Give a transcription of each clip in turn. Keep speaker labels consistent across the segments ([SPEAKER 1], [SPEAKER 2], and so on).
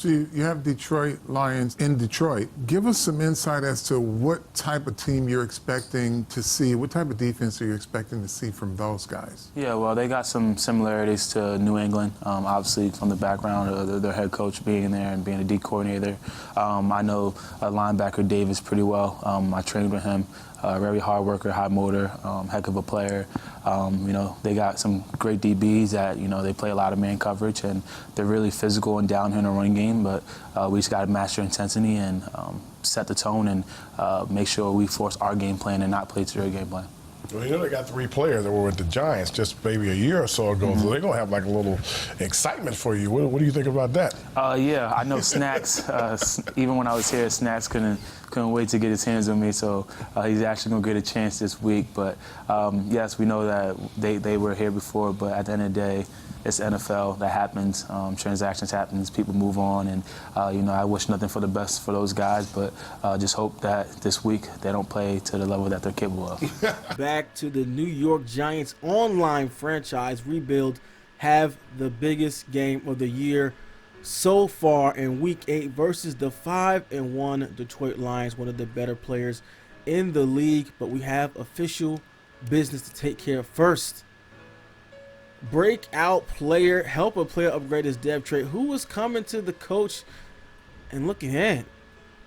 [SPEAKER 1] So you have Detroit Lions in Detroit. Give us some insight as to what type of team you're expecting to see. What type of defense are you expecting to see from those guys?
[SPEAKER 2] Yeah, well, they got some similarities to New England, obviously from the background of their head coach being there and being a D coordinator. I know linebacker Davis pretty well. I trained with him. Very hard worker, high motor, heck of a player. They got some great DBs that, they play a lot of man coverage, and they're really physical and down here in the running game, but we just got to master intensity and set the tone and make sure we force our game plan and not play to their game plan.
[SPEAKER 3] Well, they got 3 players that were with the Giants just maybe a year or so ago, so they're going to have like a little excitement for you. What do you think about that?
[SPEAKER 2] Yeah, I know Snacks, even when I was here, Snacks couldn't wait to get his hands on me, so he's actually going to get a chance this week. But yes, we know that they were here before, but at the end of the day, it's NFL. That happens. Transactions happen. People move on, and I wish nothing for the best for those guys, but just hope that this week they don't play to the level that they're capable of.
[SPEAKER 4] Back to the New York Giants online franchise rebuild, have the biggest game of the year so far in Week 8 versus the 5-1 Detroit Lions, one of the better players in the league. But we have official business to take care of first. Breakout player, help a player upgrade his depth trade. Who was coming to the coach and looking at?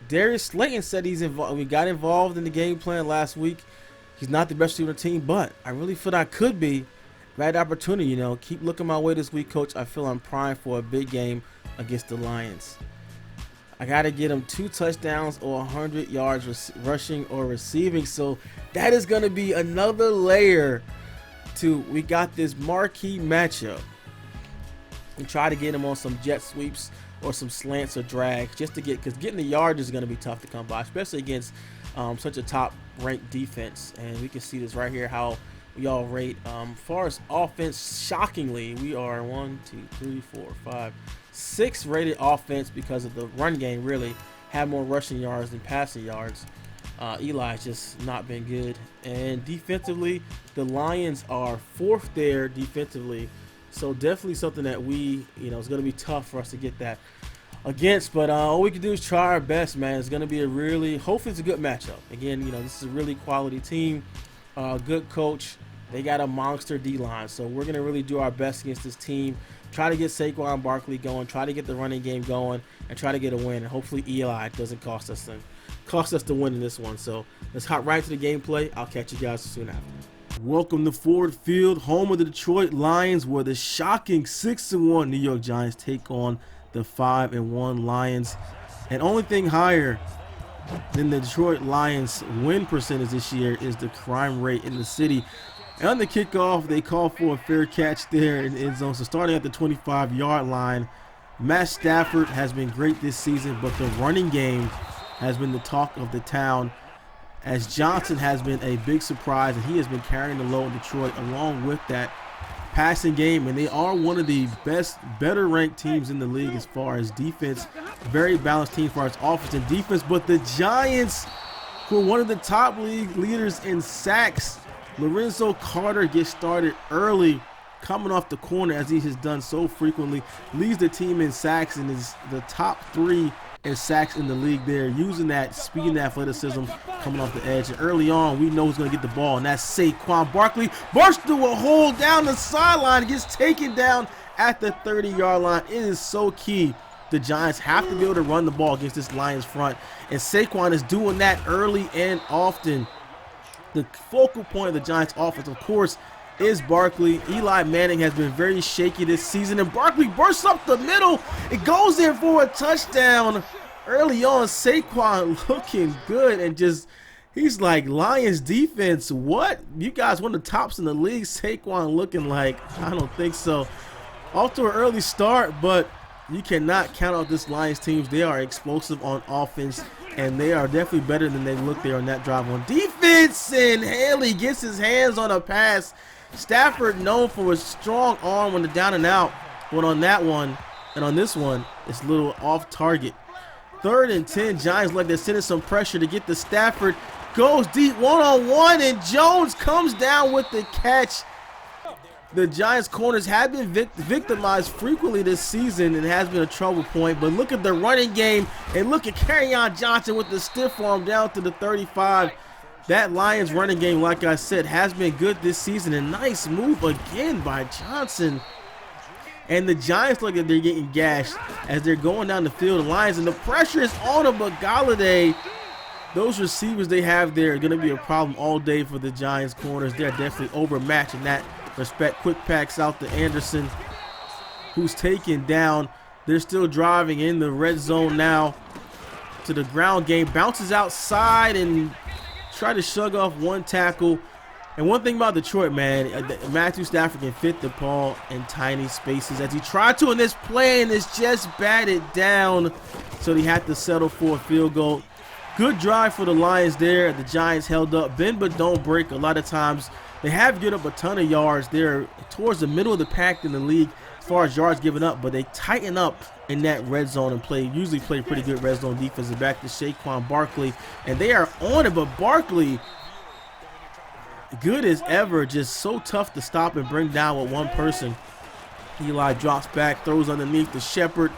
[SPEAKER 4] Darius Slayton said he's involved. We got involved in the game plan last week. He's not the best receiver on the team, but I really feel I could be. Bad opportunity, Keep looking my way this week, coach. I feel I'm primed for a big game against the Lions. I got to get him 2 touchdowns or 100 yards rushing or receiving. So that is going to be another layer to, we got this marquee matchup, and try to get him on some jet sweeps or some slants or drags just to because getting the yard is going to be tough to come by, especially against such a top-ranked defense. And we can see this right here, how we all rate. As far as offense, shockingly, we are 6 rated offense because of the run game. Really have more rushing yards than passing yards. Eli's just not been good. And defensively, the Lions are 4th there defensively. So definitely something that we, it's going to be tough for us to get that against. But all we can do is try our best, man. It's going to be hopefully it's a good matchup. Again, this is a really quality team, good coach. They got a monster D-line. So we're going to really do our best against this team. Try to get Saquon Barkley going, try to get the running game going, and try to get a win. And hopefully Eli doesn't cost us the win in this one. So let's hop right to the gameplay. I'll catch you guys soon after. Welcome to Ford Field, home of the Detroit Lions, where the shocking 6-1 New York Giants take on the 5-1 Lions. And only thing higher than the Detroit Lions win percentage this year is the crime rate in the city. And on the kickoff, they call for a fair catch there in the end zone. So starting at the 25-yard line, Matt Stafford has been great this season, but the running game has been the talk of the town, as Johnson has been a big surprise, and he has been carrying the load in Detroit along with that passing game. And they are one of the better ranked teams in the league as far as defense. Very balanced team as far as offense and defense. But the Giants, who are one of the top league leaders in sacks, Lorenzo Carter gets started early, coming off the corner as he has done so frequently, leads the team in sacks and is the top 3 in sacks in the league there, using that speed and athleticism coming off the edge. And early on, we know who's going to get the ball, and that's Saquon Barkley. Bursts through a hole down the sideline, gets taken down at the 30-yard line. It is so key. The Giants have to be able to run the ball against this Lions front, and Saquon is doing that early and often. The focal point of the Giants offense, of course, is Barkley. Eli Manning has been very shaky this season, and Barkley bursts up the middle. It goes in for a touchdown. Early on, Saquon looking good, and he's like, Lions defense, what? You guys one of the tops in the league. Saquon looking like, I don't think so. Off to an early start, but you cannot count out this Lions team. They are explosive on offense, and they are definitely better than they look there on that drive. On defense, and Haley gets his hands on a pass. Stafford known for a strong arm on the down and out, but on that one and on this one, it's a little off target. 3rd and 10, Giants like they're sending some pressure to get to Stafford. Goes deep one-on-one, and Jones comes down with the catch. The Giants corners have been victimized frequently this season and has been a trouble point. But look at the running game and look at Kerryon Johnson with the stiff arm down to the 35. That Lions running game, like I said, has been good this season. A nice move again by Johnson. And the Giants look like they're getting gashed as they're going down the field. The Lions, and the pressure is on them, but Galladay, those receivers they have there are going to be a problem all day for the Giants corners. They're definitely overmatched in that respect. Quick packs out to Anderson, who's taken down. They're still driving in the red zone now to the ground game. Bounces outside and try to shrug off one tackle. And one thing about Detroit, man, Matthew Stafford can fit the ball in tiny spaces as he tried to in this play, and it's just batted down. So he had to settle for a field goal. Good drive for the Lions there. The Giants held up. Bend but don't break. A lot of times they have given up a ton of yards. They're towards the middle of the pack in the league as far as yards given up, but they tighten up in that red zone and usually play pretty good red zone defense. Back to Saquon Barkley, and they are on it, but Barkley, good as ever, just so tough to stop and bring down with one person. Eli drops back, throws underneath to Shepard.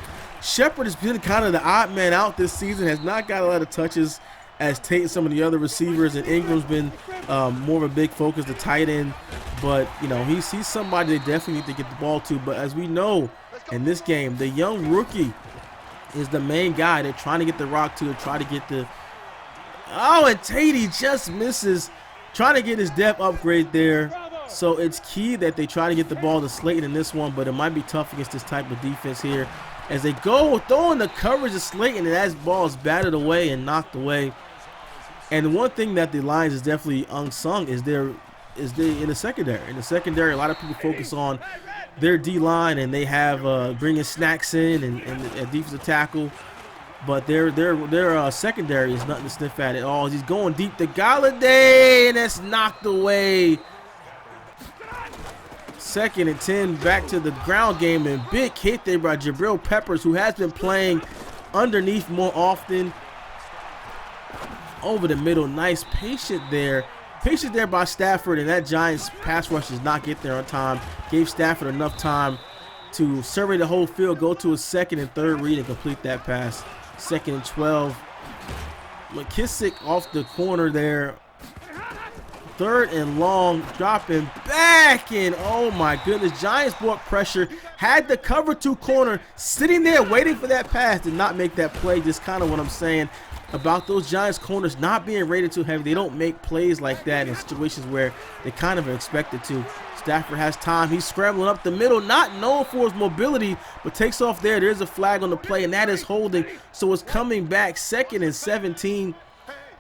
[SPEAKER 4] Shepard has been kind of the odd man out this season, has not got a lot of touches as Tate and some of the other receivers, and Ingram's been more of a big focus, the tight end. But, you know, he's somebody they definitely need to get the ball to. But as we know in this game, the young rookie is the main guy they're trying to get the rock to, try to get the – oh, and Tate just misses, trying to get his depth upgrade there. So it's key that they try to get the ball to Slayton in this one, but it might be tough against this type of defense here. As they go throwing the coverage of Slayton, and that ball is batted away and knocked away. And one thing that the Lions is definitely unsung is they in the secondary. In the secondary, a lot of people focus on their D-line, and they have bringing Snacks in and a defensive tackle. But their secondary is nothing to sniff at all. He's going deep to Galladay, and that's knocked away. 2nd and 10, back to the ground game, and big hit there by Jabril Peppers, who has been playing underneath more often. Over the middle, nice patient there by Stafford, and that Giants pass rush does not get there on time. Gave Stafford enough time to survey the whole field, go to a 2nd and 3rd read and complete that pass. 2nd and 12. McKissick off the corner there. 3rd and long, dropping back, and oh my goodness, Giants brought pressure, had the cover 2 corner, sitting there waiting for that pass, did not make that play. Just kind of what I'm saying about those Giants corners not being rated too heavy. They don't make plays like that in situations where they kind of are expected to. Stafford has time. He's scrambling up the middle, not known for his mobility, but takes off there. There's a flag on the play, and that is holding. So it's coming back 2nd and 17.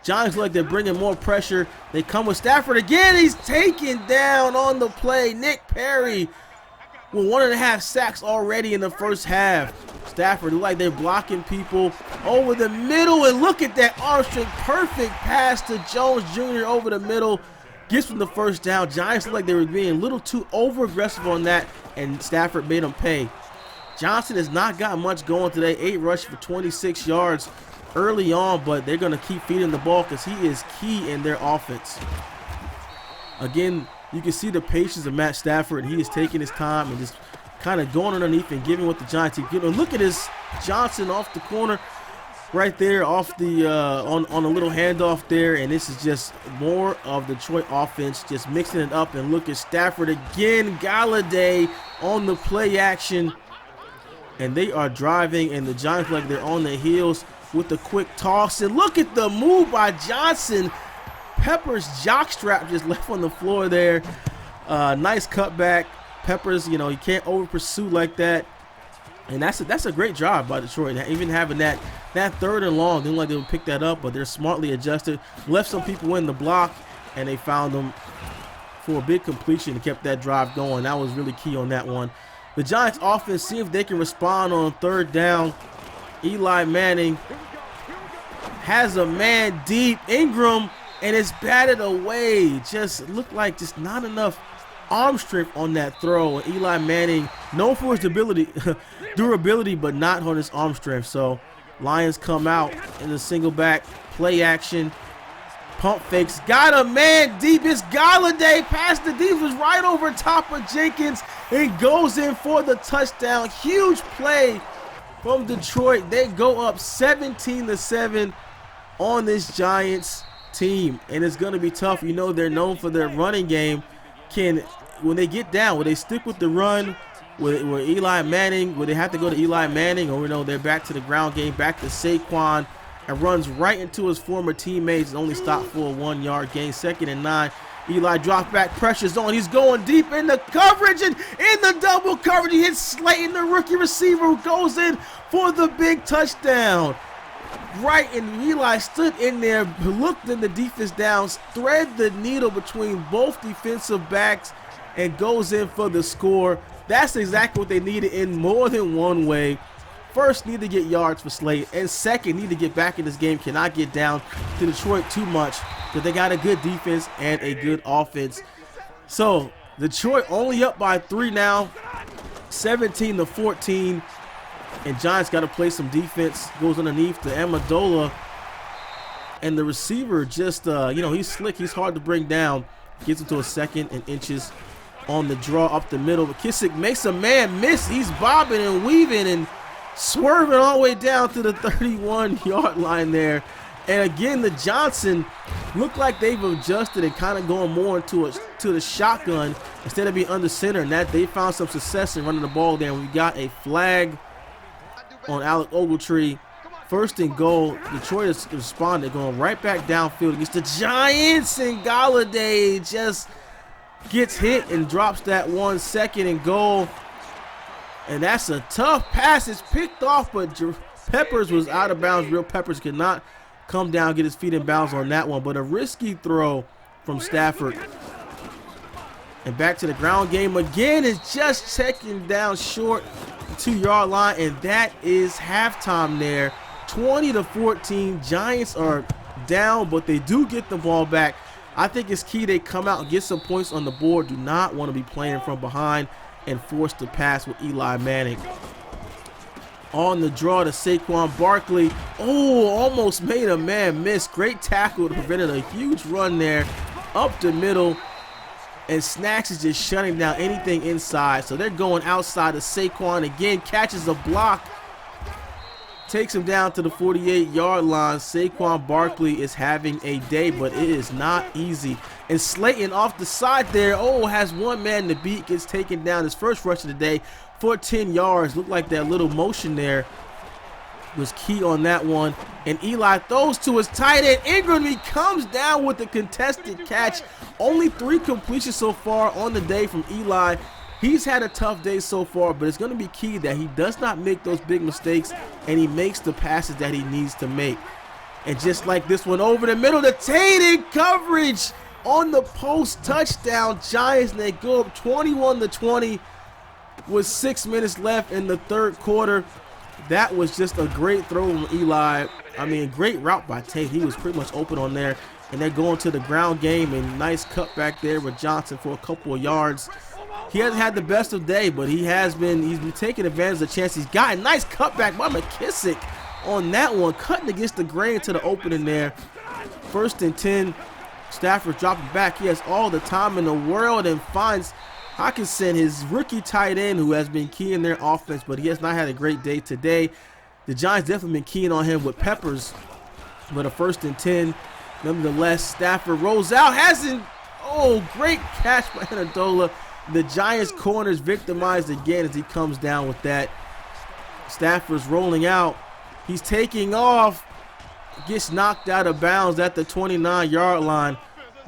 [SPEAKER 4] Giants look like they're bringing more pressure. They come with Stafford again. He's taken down on the play. Nick Perry with 1.5 sacks already in the first half. Stafford look like they're blocking people over the middle, and look at that arm strength. Perfect pass to Jones Jr. over the middle. Gets from the first down. Giants look like they were being a little too over-aggressive on that, and Stafford made them pay. Johnson has not got much going today. 8 rushes for 26 yards early on, but they're going to keep feeding the ball because he is key in their offense. Again, you can see the patience of Matt Stafford, and he is taking his time and just kind of going underneath and giving what the Giants keep giving. Look at this Johnson off the corner right there, off the on a little handoff there, and this is just more of Detroit offense, just mixing it up. And look at Stafford again, Galladay on the play action, and they are driving, and the Giants like they're on their heels with the quick toss. And look at the move by Johnson. Peppers' jockstrap just left on the floor there. Nice cutback. Peppers, you know, you can't over pursue like that. And that's a great job by Detroit. Even having that 3rd and long, didn't like they would pick that up, but they're smartly adjusted. Left some people in the block, and they found them for a big completion and kept that drive going. That was really key on that one. The Giants offense, see if they can respond on 3rd down. Eli Manning has a man deep. Ingram, and it's batted away. Just looked like just not enough arm strength on that throw. And Eli Manning, known for his durability, but not on his arm strength. So Lions come out in the single back play action. Pump fakes. Got a man deep. It's Galladay. Past the defense right over top of Jenkins and goes in for the touchdown. Huge play from Detroit. They go up 17-7 on this Giants team. And it's going to be tough. You know, they're known for their running game. When they get down, will they stick with the run? Will Eli Manning, will they have to go to Eli Manning? Or, you know, they're back to the ground game, back to Saquon, and runs right into his former teammates and only stopped for a 1-yard gain. 2nd and 9. Eli drops back, pressure's on. He's going deep in the coverage and in the double coverage. He hits Slayton, the rookie receiver, who goes in for the big touchdown. Right, and Eli stood in there, looked in the defense down, thread the needle between both defensive backs, and goes in for the score. That's exactly what they needed in more than one way. First, need to get yards for Slade, and second, need to get back in this game. Cannot get down to Detroit too much, because they got a good defense and a good offense. So Detroit only up by 3 now, 17-14, and Giants got to play some defense. Goes underneath to Amendola, and the receiver just, you know, he's slick. He's hard to bring down. Gets into a 2nd and inches on the draw up the middle. McKissick makes a man miss. He's bobbing and weaving and swerving all the way down to the 31-yard line there. And again, the Johnson look like they've adjusted and kind of going more into the shotgun instead of being under center, and that they found some success in running the ball there. We got a flag on Alec Ogletree. 1st and goal. Detroit has responded, going right back downfield against the Giants, and Galladay just gets hit and drops that 1. 2nd and goal. And that's a tough pass. It's picked off, but Peppers was out of bounds. Real Peppers could not come down, get his feet in bounds on that one. But a risky throw from Stafford. And back to the ground game again. It's just checking down short, 2-yard line. And that is halftime there. 20-14. Giants are down, but they do get the ball back. I think it's key they come out and get some points on the board. Do not want to be playing from behind and forced to pass with Eli Manning. On the draw to Saquon Barkley. Oh, almost made a man miss. Great tackle to prevented a huge run there up the middle. And Snacks is just shutting down anything inside. So they're going outside of Saquon again. Catches a block. Takes him down to the 48-yard line. Saquon Barkley is having a day, but it is not easy. And Slayton off the side there, has one man to beat, gets taken down. His first rush of the day for 10 yards. Looked like that little motion there was key on that one. And Eli throws to his tight end. Ingram, he comes down with a contested catch. Only 3 completions so far on the day from Eli. He's had a tough day so far, but it's going to be key that he does not make those big mistakes and he makes the passes that he needs to make. And just like this one over the middle, the Tatum coverage on the post, touchdown Giants, and they go up 21-20 with 6 minutes left in the 3rd quarter. That was just a great throw from Eli. I mean, great route by Tate. He was pretty much open on there. And they're going to the ground game, and nice cut back there with Johnson for a couple of yards. He hasn't had the best of day, but he's been taking advantage of the chance he's gotten. Nice cutback by McKissick on that one, cutting against the grain to the opening there. 1st and 10. Stafford dropping back. He has all the time in the world and finds Hawkinson, his rookie tight end, who has been key in their offense, but he has not had a great day today. The Giants definitely been keying on him with Peppers, but a 1st and 10. Nonetheless, Stafford rolls out, great catch by Amendola. The Giants corners victimized again as he comes down with that. Stafford's rolling out. He's taking off. Gets knocked out of bounds at the 29-yard line.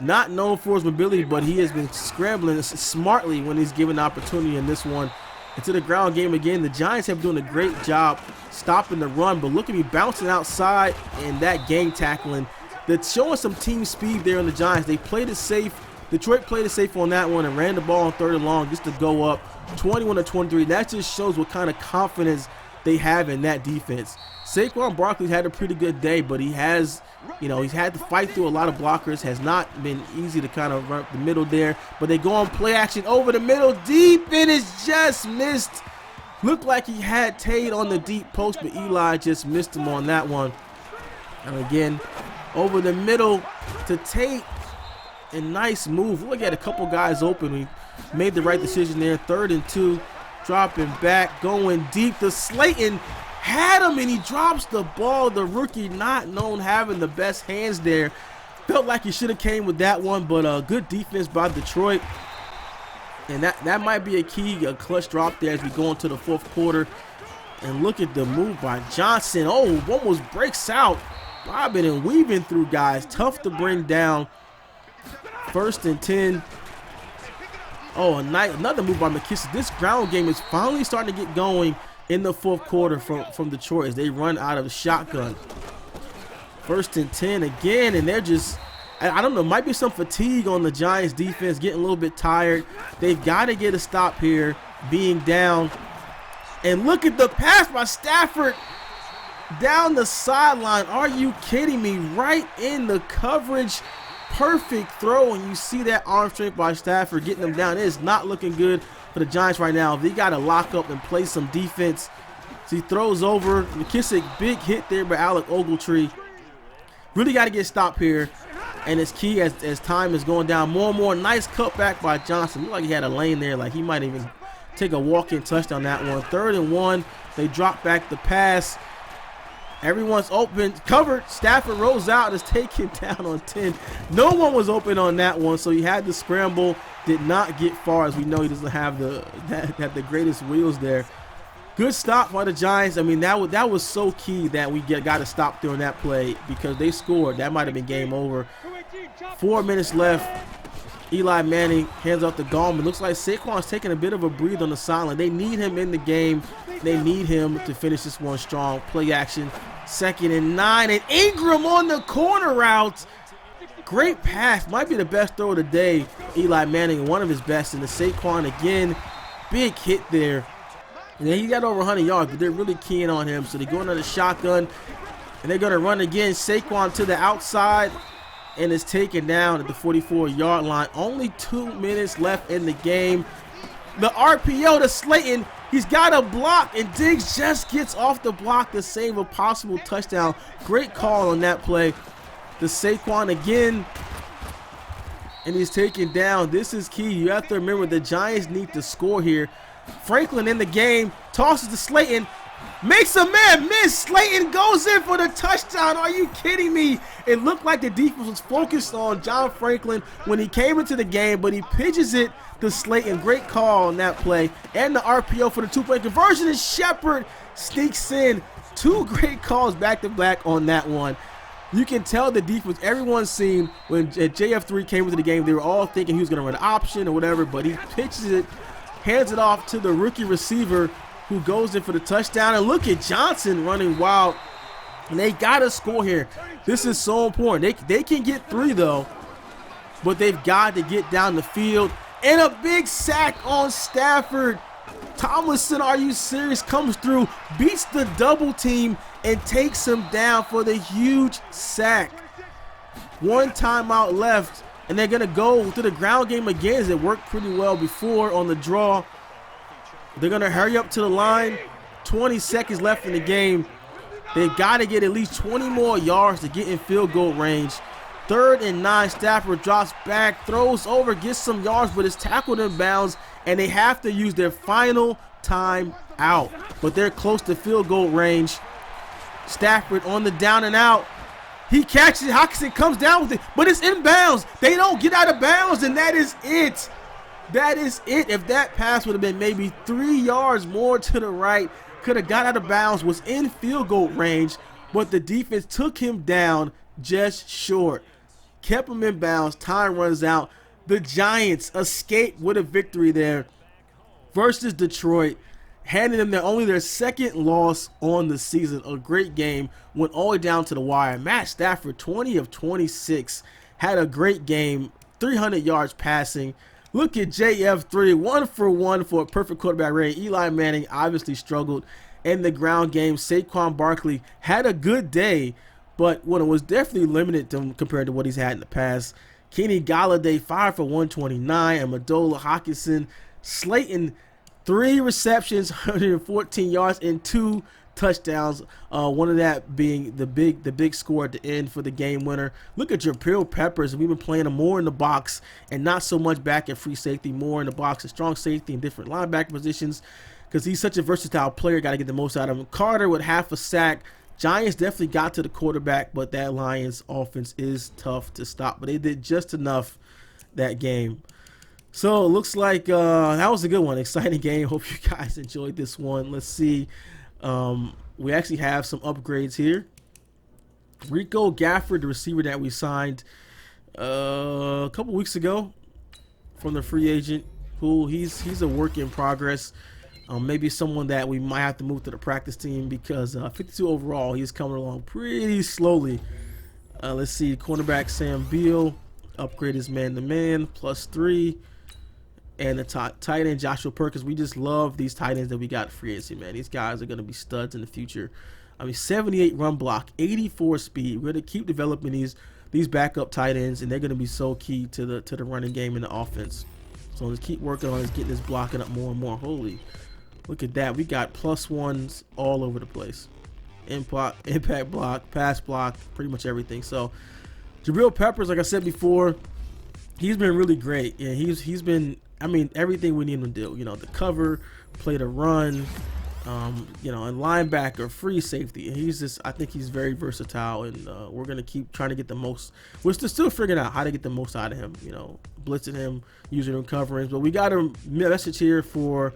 [SPEAKER 4] Not known for his mobility, but he has been scrambling smartly when he's given opportunity in this one. Into the ground game again. The Giants have doing a great job stopping the run, but look at me bouncing outside and that gang tackling. That's showing some team speed there on the Giants. They played it safe. Detroit played it safe on that one and ran the ball on 3rd and long just to go up 21-23. That just shows what kind of confidence they have in that defense. Saquon Barkley's had a pretty good day, but he has, he's had to fight through a lot of blockers. Has not been easy to kind of run up the middle there. But they go on play action over the middle deep, and it's just missed. Looked like he had Tate on the deep post, but Eli just missed him on that one. And again, over the middle to Tate. And nice move. Look at a couple guys open. We made the right decision there. 3rd and 2. Dropping back, going deep to Slayton. Had him, and he drops the ball. The rookie, not known having the best hands there. Felt like he should have came with that one, but good defense by Detroit. And that might be a clutch drop there as we go into the 4th quarter. And look at the move by Johnson. Oh, almost breaks out. Bobbing and weaving through guys. Tough to bring down. 1st and 10. Oh, another move by McKissick. This ground game is finally starting to get going in the 4th quarter from Detroit as they run out of the shotgun. 1st and 10 again, and they're just, I don't know, might be some fatigue on the Giants defense, getting a little bit tired. They've got to get a stop here, being down. And look at the pass by Stafford down the sideline. Are you kidding me? Right in the coverage. Perfect throw, and you see that arm strength by Stafford getting them down. It is not looking good for the Giants right now. They got to lock up and play some defense. So he throws over. McKissick, big hit there by Alec Ogletree. Really got to get stopped here, and it's key as time is going down more and more. Nice cutback by Johnson. Looked like he had a lane there, like he might even take a walk-in touchdown that one. 3rd and 1. They drop back the pass. Everyone's open, covered. Stafford rolls out, is taken down on 10. No one was open on that one, so he had to scramble. Did not get far, as we know he doesn't have the greatest wheels there. Good stop by the Giants. I mean, that was so key that we got to stop during that play because they scored. That might have been game over. 4 minutes left. Eli Manning hands off to Gallman. Looks like Saquon's taking a bit of a breathe on the sideline. They need him in the game. They need him to finish this one strong. Play action. 2nd and 9. And Ingram on the corner route. Great pass. Might be the best throw of the day. Eli Manning, one of his best. And the Saquon again. Big hit there. And then he got over 100 yards, but they're really keying on him. So they go into the shotgun. And they're going to run again. Saquon to the outside. And is taken down at the 44-yard line. Only 2 minutes left in the game. The RPO to Slayton. He's got a block, and Diggs just gets off the block to save a possible touchdown. Great call on that play. The Saquon again. And he's taken down. This is key. You have to remember the Giants need to score here. Franklin in the game. Tosses to Slayton. Makes a man miss. Slayton goes in for the touchdown. Are you kidding me? It looked like the defense was focused on John Franklin when he came into the game, but he pitches it to Slayton. Great call on that play. And the RPO for the 2-point conversion. And Shepard sneaks in. 2 great calls back-to-back on that one. You can tell the defense, everyone's seen when JF3 came into the game, they were all thinking he was going to run an option or whatever, but he pitches it, hands it off to the rookie receiver who goes in for the touchdown. And look at Johnson running wild. And they got to score here. This is so important. They can get 3, though, but they've got to get down the field. And a big sack on Stafford. Tomlinson, are you serious? Comes through, beats the double team, and takes him down for the huge sack. 1 timeout left, and they're going to go to the ground game again as it worked pretty well before on the draw. They're going to hurry up to the line. 20 seconds left in the game. They've got to get at least 20 more yards to get in field goal range. 3rd and 9. Stafford drops back, throws over, gets some yards, but is tackled in bounds, and they have to use their final time out. But they're close to field goal range. Stafford on the down and out. He catches it. Hockenson comes down with it, but it's in bounds. They don't get out of bounds, and that is it. That is it. If that pass would have been maybe 3 yards more to the right, could have got out of bounds, was in field goal range, but the defense took him down just short. Kept him in bounds. Time runs out. The Giants escape with a victory there versus Detroit, handing them only their 2nd loss on the season. A great game. Went all the way down to the wire. Matt Stafford, 20 of 26. Had a great game. 300 yards passing. Look at JF3, 1 for 1 for a perfect quarterback rating. Eli Manning obviously struggled in the ground game. Saquon Barkley had a good day, but when it was definitely limited compared to what he's had in the past. Kenny Galladay, 5 for 129. Amendola, Hockenson, Slayton, 3 receptions, 114 yards, and 2 touchdowns. One of that being the big score at the end for the game winner. Look at Jabril Peppers. We've been playing him more in the box and not so much back at free safety, more in the box at strong safety and different linebacker positions because he's such a versatile player. Got to get the most out of him. Carter with half a sack. Giants definitely got to the quarterback, but that Lions offense is tough to stop. But they did just enough that game. So it looks like that was a good one. Exciting game. Hope you guys enjoyed this one. Let's see. We actually have some upgrades here. Rico Gafford, the receiver that we signed a couple weeks ago from the free agent pool. He's a work in progress. Maybe someone that we might have to move to the practice team because 52 overall, he's coming along pretty slowly. Let's see. Cornerback Sam Beal. Upgrade his man-to-man, +3. And the tight end Joshua Perkins. We just love these tight ends that we got free agency, man. These guys are going to be studs in the future. I mean, 78 run block, 84 speed. We're going to keep developing these backup tight ends, and they're going to be so key to the running game and the offense. So let's keep working on this, getting this blocking up more and more. Holy, look at that. We got +1s all over the place. Impact block, pass block, pretty much everything. So Jabril Peppers, like I said before, he's been really great. Yeah, he's been, I mean, everything we need him to do. You know, the cover, play the run, you know, and linebacker, free safety. He's just, I think he's very versatile, and we're gonna keep trying to get the most. We're still figuring out how to get the most out of him. You know, blitzing him, using him coverings. But we got a message here for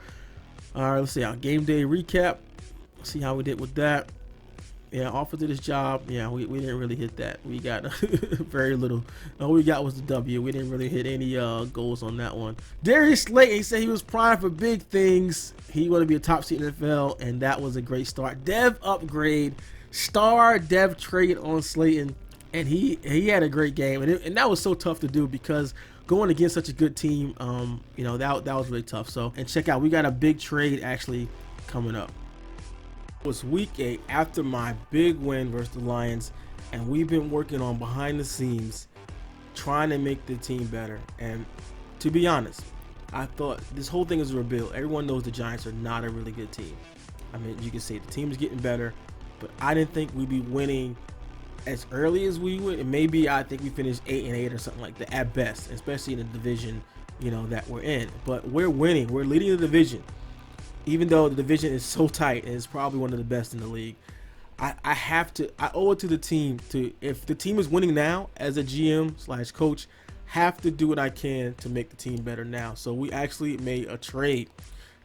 [SPEAKER 4] our, let's see, our game day recap. See how we did with that. Yeah, offer to this job. Yeah, we didn't really hit that. We got very little. All we got was the W. We didn't really hit any goals on that one. Darius Slayton, he said he was primed for big things. He going to be a top seed in the NFL, and that was a great start. Dev upgrade, star dev trade on Slayton, and he had a great game, and that was so tough to do because going against such a good team, you know, that was really tough. So, and check out, we got a big trade actually coming up. It was week 8 after my big win versus the Lions, and we've been working on behind the scenes trying to make the team better. And to be honest, I thought this whole thing is a rebuild. Everyone knows the Giants are not a really good team. I mean, you can say the team is getting better, but I didn't think we'd be winning as early as we would. And maybe I think we finished 8-8 or something like that at best, especially in the division, you know, that we're in. But we're winning. We're leading the division. Even though the division is so tight and it's probably one of the best in the league, I owe it to the team to, if the team is winning now, as a GM/coach, have to do what I can to make the team better now. So we actually made a trade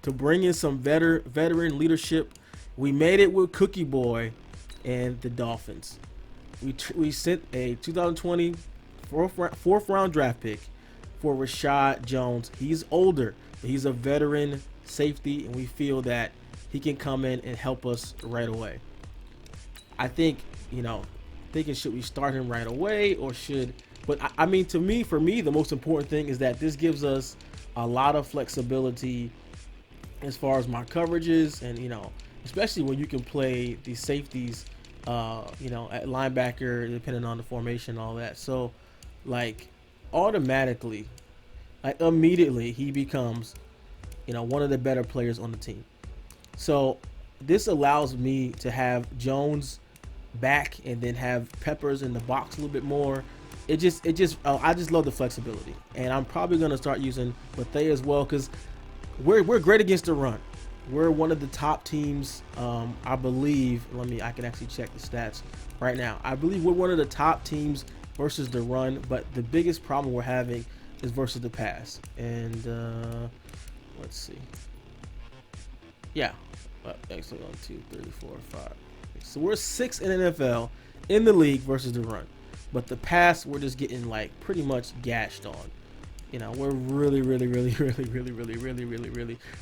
[SPEAKER 4] to bring in some veteran leadership. We made it with Cookie Boy and the Dolphins. We sent a 2020 fourth round draft pick for Rashad Jones. He's older, but he's a veteran safety, and we feel that he can come in and help us right away. I think, you know, thinking should we start him right away or should, but I mean, for me, the most important thing is that this gives us a lot of flexibility as far as my coverages, and, you know, especially when you can play these safeties, you know, at linebacker, depending on the formation and all that. So, like, automatically, like, immediately, he becomes, you know, one of the better players on the team. So this allows me to have Jones back and then have Peppers in the box a little bit more. I just love the flexibility, and I'm probably going to start using Bethea as well, because we're great against the run. We're one of the top teams, I believe. I can actually check the stats right now. I believe we're one of the top teams versus the run, but the biggest problem we're having is versus the pass. And let's see. Yeah. Excellent. 1, 2, 3, 4, 5. So we're 6th in NFL in the league versus the run. But the pass, we're just getting, like, pretty much gashed on. You know, we're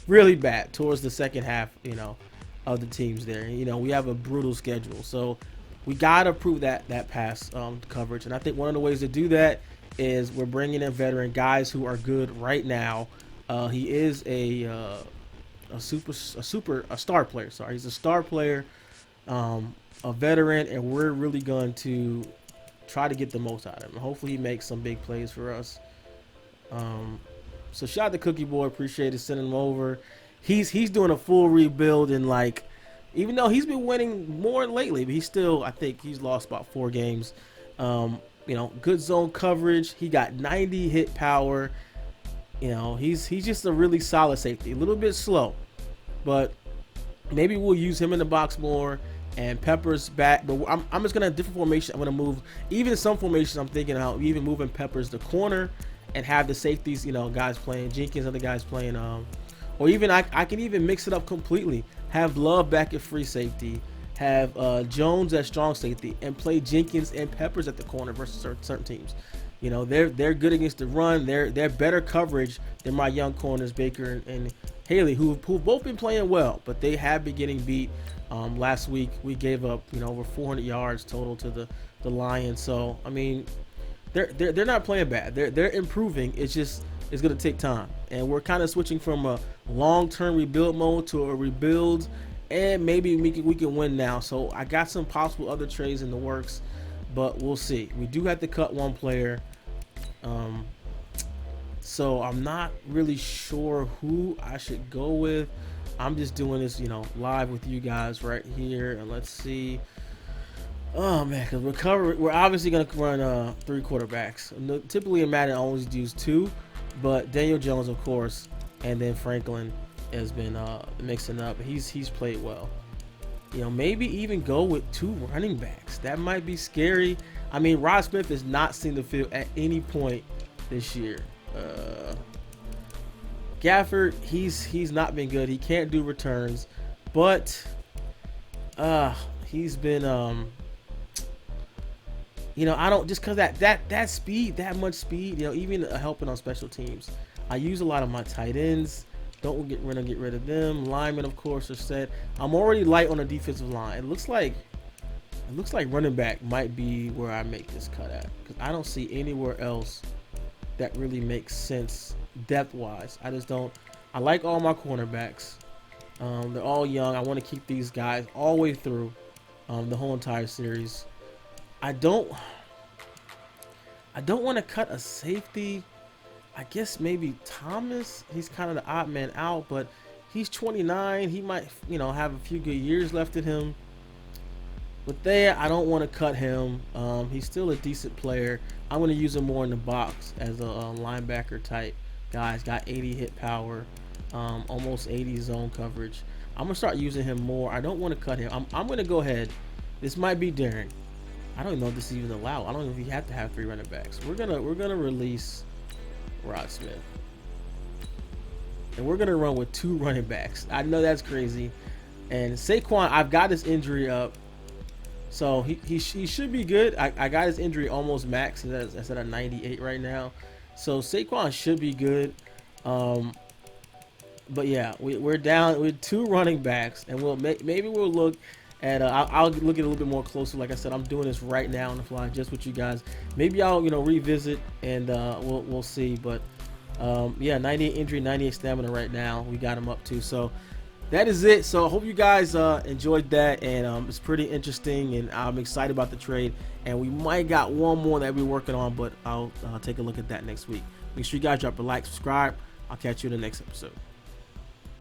[SPEAKER 4] really bad towards the second half, you know, of the teams there. You know, we have a brutal schedule. So we got to prove that pass coverage. And I think one of the ways to do that is we're bringing in veteran guys who are good right now. He is a star player. Sorry, he's a star player, a veteran, and we're really going to try to get the most out of him. Hopefully, he makes some big plays for us. So shout out to Cookie Boy. Appreciate it. Sending him over. He's doing a full rebuild in, like, even though he's been winning more lately, but he's still, I think he's lost about 4 games. Good zone coverage. He got 90 hit power. He's just a really solid safety. A little bit slow, but maybe we'll use him in the box more. And Peppers back, but I'm just gonna have different formation. I'm gonna move even some formations. I'm thinking how even moving Peppers to corner and have the safeties, guys playing Jenkins, other guys playing, or even I can even mix it up completely. Have Love back at free safety, have Jones at strong safety, and play Jenkins and Peppers at the corner versus certain teams. They're good against the run. They're better coverage than my young corners Baker and Haley, who've both been playing well, but they have been getting beat. Last week we gave up over 400 yards total to the Lions. So I mean, they're not playing bad. They're improving. It's going to take time, and we're kind of switching from a long-term rebuild mode to a rebuild, and maybe we can win now. So I got some possible other trades in the works, but we'll see. We do have to cut one player. So I'm not really sure who I should go with. I'm just doing this, live with you guys right here, and let's see. Oh man, because we're obviously gonna run 3 quarterbacks. Typically in Madden, I always use 2, but Daniel Jones, of course, and then Franklin has been mixing up. He's played well. Maybe even go with 2 running backs. That might be scary. I mean, Rod Smith has not seen the field at any point this year. Gafford, he's not been good. He can't do returns, but he's been I don't, just because that speed, that much speed, even helping on special teams. I use a lot of my tight ends. Don't get rid of them. Linemen, of course, are set. I'm already light on the defensive line. It looks like running back might be where I make this cut at, because I don't see anywhere else that really makes sense depth-wise. I like all my cornerbacks. They're all young. I want to keep these guys all the way through the whole entire series. I don't want to cut a safety. I guess maybe Thomas. He's kind of the odd man out, but he's 29. He might, have a few good years left in him. But I don't want to cut him. He's still a decent player. I'm going to use him more in the box as a linebacker type guy. He's got 80 hit power, almost 80 zone coverage. I'm going to start using him more. I don't want to cut him. I'm going to go ahead. This might be Darren. I don't even know if this is even allowed. I don't know if you have to have 3 running backs. We're gonna release Rod Smith, and we're gonna run with 2 running backs. I know that's crazy. And Saquon, I've got his injury up, so he should be good. I got his injury almost max. That's at a 98 right now, so Saquon should be good. But yeah, we're down with 2 running backs, and maybe we'll look. And I'll look at it a little bit more closely. Like I said, I'm doing this right now on the fly, just with you guys. Maybe I'll revisit, and we'll see. But yeah, 98 injury, 98 stamina right now. We got him up to. So that is it. So I hope you guys enjoyed that, and it's pretty interesting, and I'm excited about the trade. And we might got one more that we're working on, but I'll take a look at that next week. Make sure you guys drop a like, subscribe. I'll catch you in the next episode.